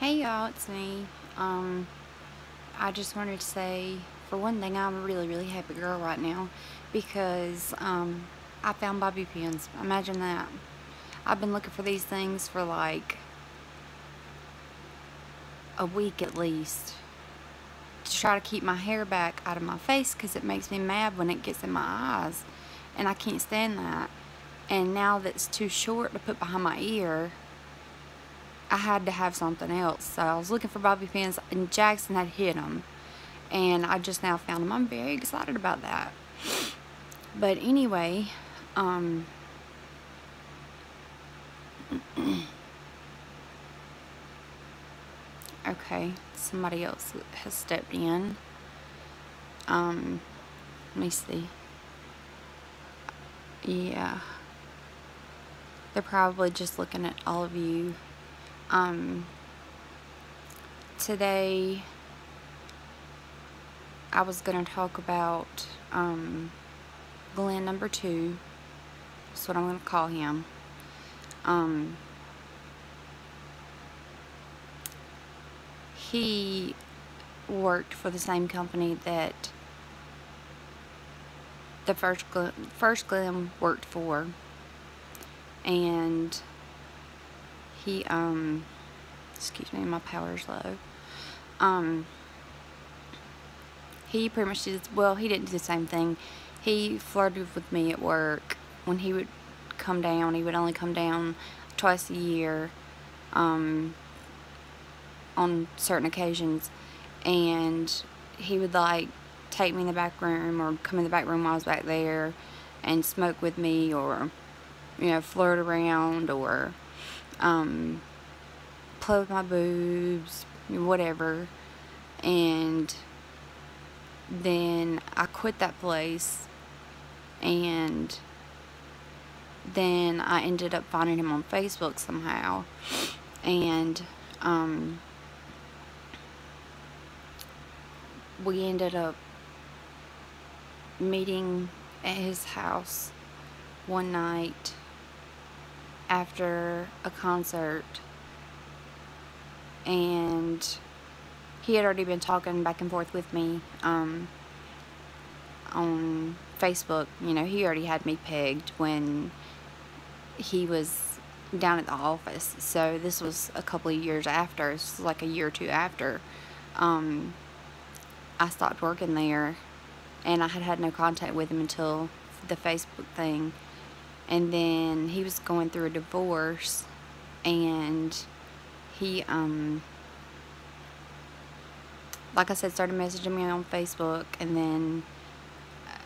Hey y'all, it's me. I just wanted to say, for one thing, I'm a really happy girl right now because I found bobby pins. Imagine that. I've been looking for these things for like a week at least to try to keep my hair back out of my face because it makes me mad when it gets in my eyes, and I can't stand that. And now that it's too short to put behind my ear, I had to have something else. So I was looking for bobby pins, and Jackson had hit them, and I just now found them. I'm very excited about that. But anyway, okay, somebody else has stepped in. Let me see. Yeah, they're probably just looking at all of you. Today I was going to talk about Glenn number 2. That's what I'm going to call him. He worked for the same company that the first Glenn worked for, and he excuse me, my power's low. He pretty much did, well, he didn't do the same thing. He flirted with me at work. When he would come down, he would only come down twice a year, on certain occasions, and he would like take me in the back room or come in the back room while I was back there and smoke with me, or flirt around, or play with my boobs, whatever. And then I quit that place, and then I ended up finding him on Facebook somehow, and we ended up meeting at his house one night after a concert, and he had already been talking back and forth with me on Facebook. He already had me pegged when he was down at the office. So this was a couple of years after. This was like a year or two after I stopped working there, and I had no contact with him until the Facebook thing. And then he was going through a divorce, and he like I said, started messaging me on Facebook, and then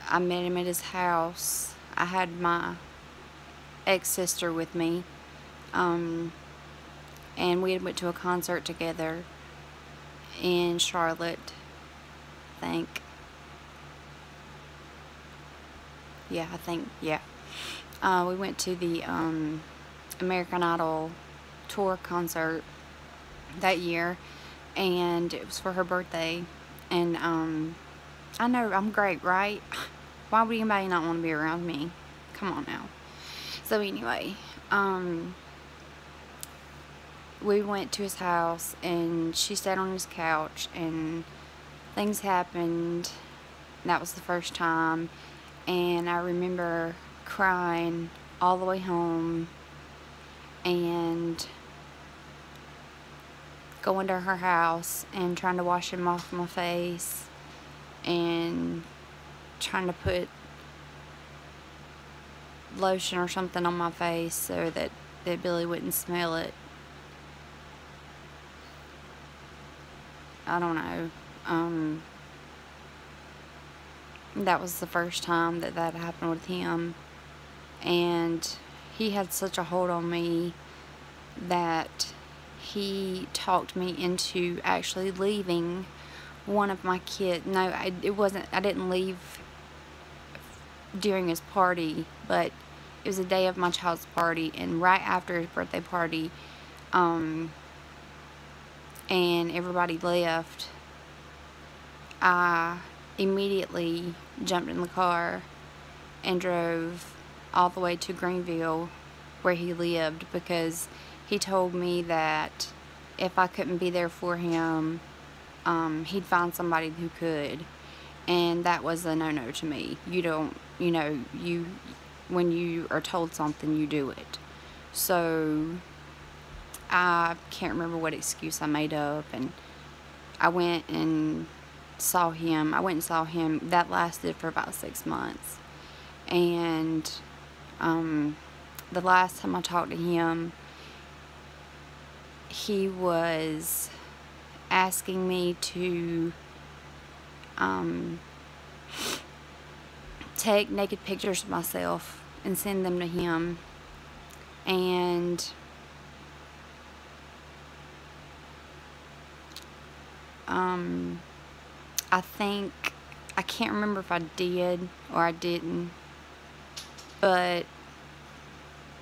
I met him at his house. I had my ex-sister with me, and we had went to a concert together in Charlotte, I think. We went to the American Idol tour concert that year, and it was for her birthday. And I know I'm great, right? Why would anybody not want to be around me? Come on now. So anyway, we went to his house, and she sat on his couch, and things happened. That was the first time, and I remember crying all the way home, and going to her house and trying to wash him off my face, and trying to put lotion or something on my face so that Billy wouldn't smell it. I don't know. That was the first time that happened with him, and he had such a hold on me that he talked me into actually leaving one of my kids. No, it wasn't. I didn't leave during his party, but it was the day of my child's party, and right after his birthday party, and everybody left, I immediately jumped in the car and drove all the way to Greenville where he lived, because he told me that if I couldn't be there for him, he'd find somebody who could. And that was a no-no to me. You don't, you know, when you are told something, you do it. So I can't remember what excuse I made up, and I went and saw him. That lasted for about 6 months. And the last time I talked to him, he was asking me to take naked pictures of myself and send them to him. And I think, I can't remember if I did or I didn't, but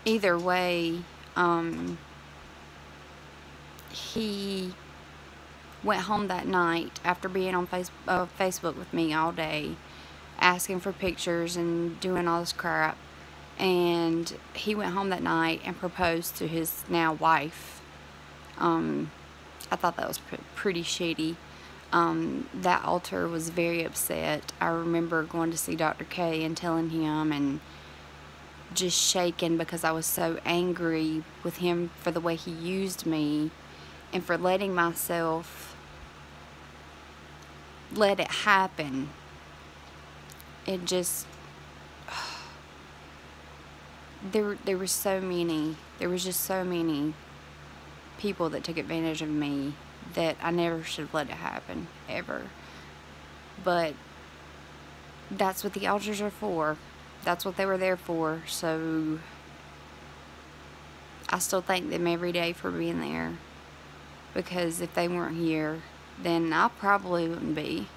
either way, he went home that night after being on Facebook with me all day, asking for pictures and doing all this crap. And he went home that night and proposed to his now wife. I thought that was pretty shady. That altar was very upset. I remember going to see Dr. K and telling him, and just shaking because I was so angry with him for the way he used me and for letting myself let it happen. It just, there was just so many people that took advantage of me that I never should have let it happen, ever. But that's what the altars are for. That's what they were there for. So I still thank them every day for being there, because if they weren't here, then I probably wouldn't be.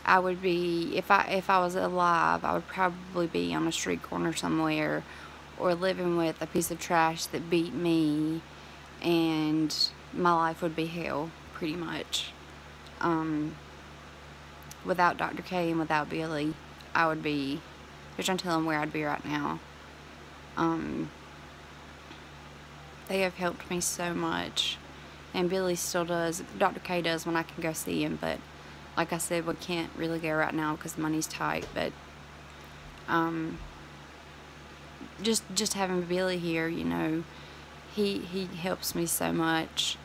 I would be, if I was alive, I would probably be on a street corner somewhere, or living with a piece of trash that beat me, and my life would be hell, pretty much. Without Dr. K and without Billy, I would be, there's no telling where I'd be right now. They have helped me so much, and Billy still does. Dr. K does when I can go see him, but like I said, we can't really go right now because money's tight. But just having Billy here, you know, he helps me so much.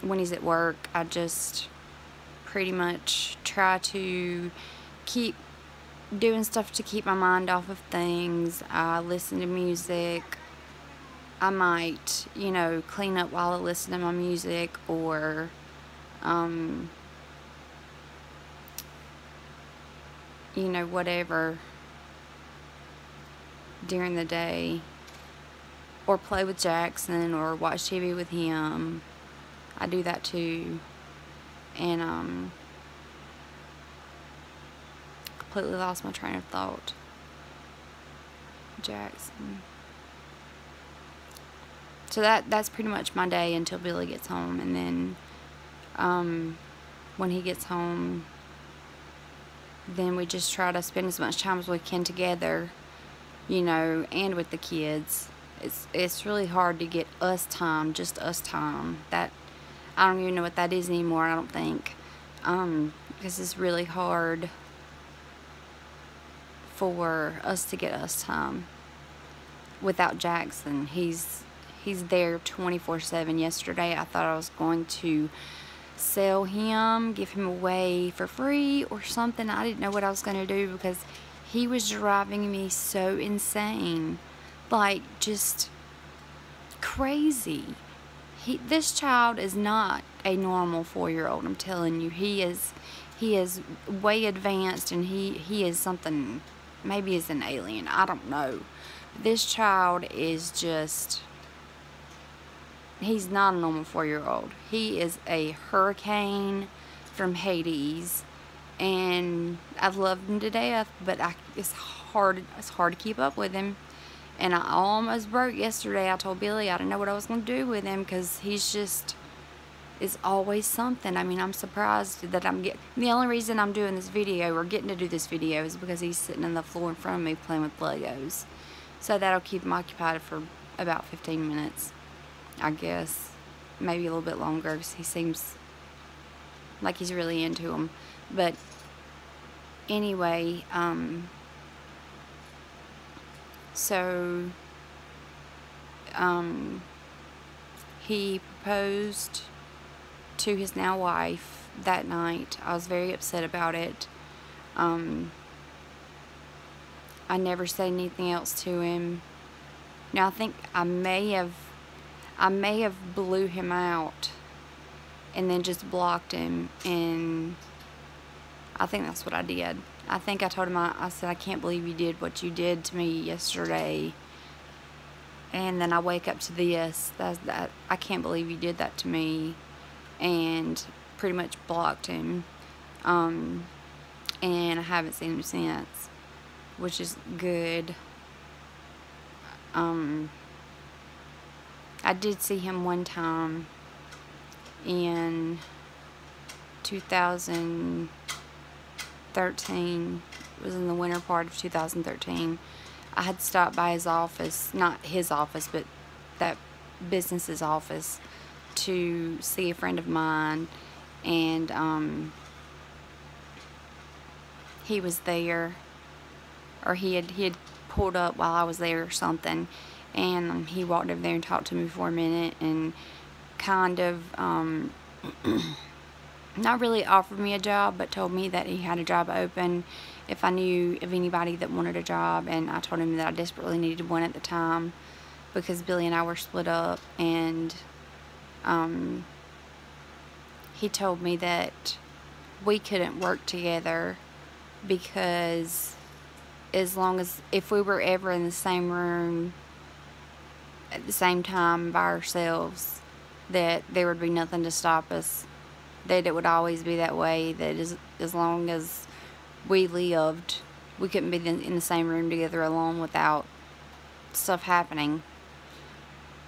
When he's at work, I just pretty much try to keep doing stuff to keep my mind off of things. I listen to music. I might, you know, clean up while I listen to my music, or you know, whatever during the day, or play with Jackson, or watch TV with him. I do that too. And completely lost my train of thought. Jackson. So that's pretty much my day until Billy gets home. And then when he gets home, then we just try to spend as much time as we can together, you know, and with the kids. It's really hard to get us time, just us time. That, I don't even know what that is anymore, I don't think. Because it's really hard for us to get us time without Jackson. He's there 24/7. Yesterday I thought I was going to sell him, give him away for free or something. I didn't know what I was going to do because he was driving me so insane. Like, just crazy. This child is not a normal 4-year-old, I'm telling you. He is way advanced, and he is something, maybe he's an alien, I don't know. This child is just, he's not a normal 4-year-old. He is a hurricane from Hades, and I love him to death, but it's hard to keep up with him. And I almost broke yesterday. I told Billy I didn't know what I was going to do with him, because he's just, it's always something. I mean, I'm surprised that the only reason I'm doing this video, or getting to do this video, is because he's sitting on the floor in front of me playing with Legos. So that'll keep him occupied for about 15 minutes. I guess. Maybe a little bit longer, because he seems like he's really into him. But anyway, so he proposed to his now wife that night. I was very upset about it. I never said anything else to him. Now, I think I may have blew him out and then just blocked him, and I think that's what I did. I think I told him, I said, I can't believe you did what you did to me yesterday, and then I wake up to this. That I can't believe you did that to me, and pretty much blocked him. And I haven't seen him since, which is good. I did see him one time in 2013. It was in the winter part of 2013. I had stopped by his office, not his office, but that business's office, to see a friend of mine, and he was there, or he had pulled up while I was there or something, and he walked over there and talked to me for a minute, and kind of not really offered me a job, but told me that he had a job open if I knew of anybody that wanted a job. And I told him that I desperately needed one at the time, because Billy and I were split up, and he told me that we couldn't work together, because if we were ever in the same room at the same time by ourselves, that there would be nothing to stop us, that it would always be that way, that as long as we lived, we couldn't be in the same room together alone without stuff happening.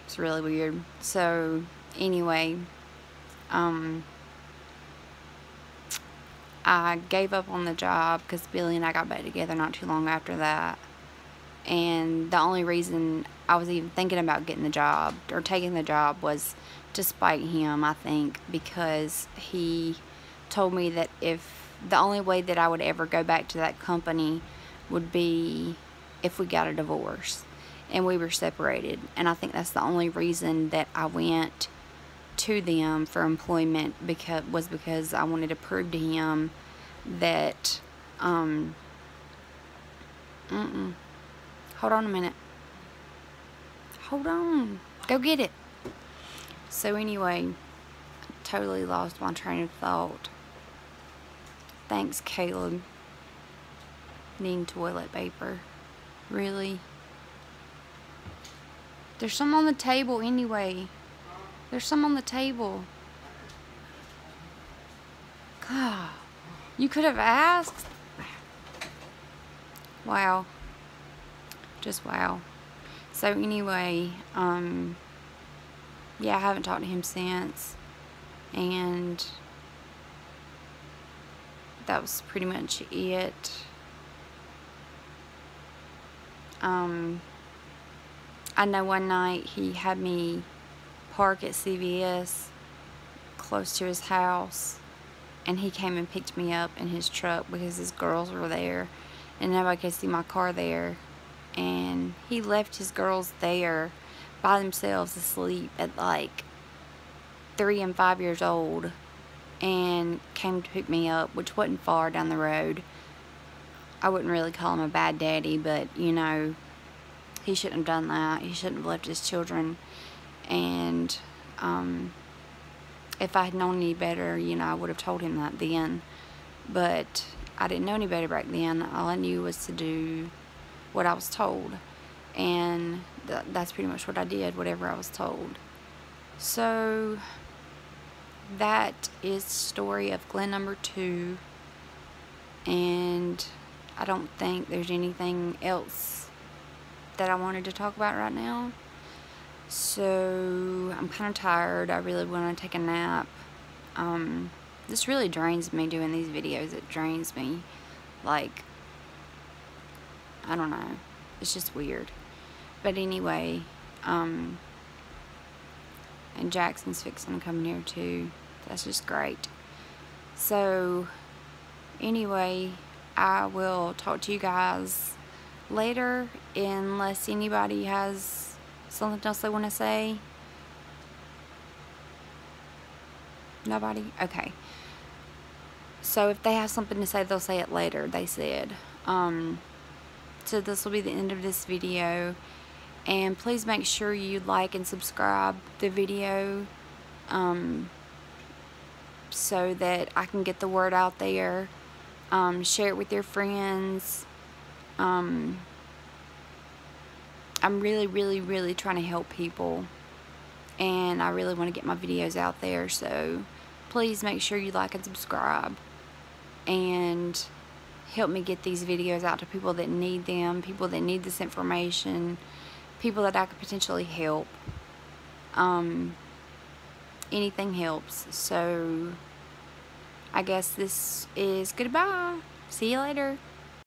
It's really weird. So anyway, I gave up on the job because Billy and I got back together not too long after that. And the only reason I was even thinking about getting the job or taking the job was to spite him, I think, because he told me that if the only way that I would ever go back to that company would be if we got a divorce and we were separated. And I think that's the only reason that I went to them for employment, because I wanted to prove to him that hold on a minute. Hold on. Go get it. So anyway, totally lost my train of thought. Thanks, Caleb. Needing toilet paper. Really? There's some on the table anyway. There's some on the table. God. You could have asked. Wow. Just wow. So anyway, yeah, I haven't talked to him since, and that was pretty much it. I know one night he had me park at CVS close to his house, and he came and picked me up in his truck because his girls were there and nobody could see my car there. And he left his girls there by themselves asleep at like 3 and 5 years old, and came to pick me up, which wasn't far down the road. I wouldn't really call him a bad daddy, but you know, he shouldn't have done that. He shouldn't have left his children. And if I had known any better, you know, I would have told him that then. But I didn't know any better back then. All I knew was to do what I was told, and that's pretty much what I did, whatever I was told. So that is the story of Glenn number 2, and I don't think there's anything else that I wanted to talk about right now. So I'm kind of tired. I really want to take a nap. This really drains me doing these videos. It drains me. Like, I don't know. It's just weird. But anyway, and Jackson's fixing to come in here too. That's just great. So anyway, I will talk to you guys later, unless anybody has something else they want to say. Nobody? Okay. So if they have something to say, they'll say it later, they said. So this will be the end of this video. And please make sure you like and subscribe the video, so that I can get the word out there. Share it with your friends. I'm really trying to help people, and I really want to get my videos out there, so please make sure you like and subscribe and help me get these videos out to people that need them, people that need this information, people that I could potentially help. Anything helps. So I guess this is goodbye. See you later.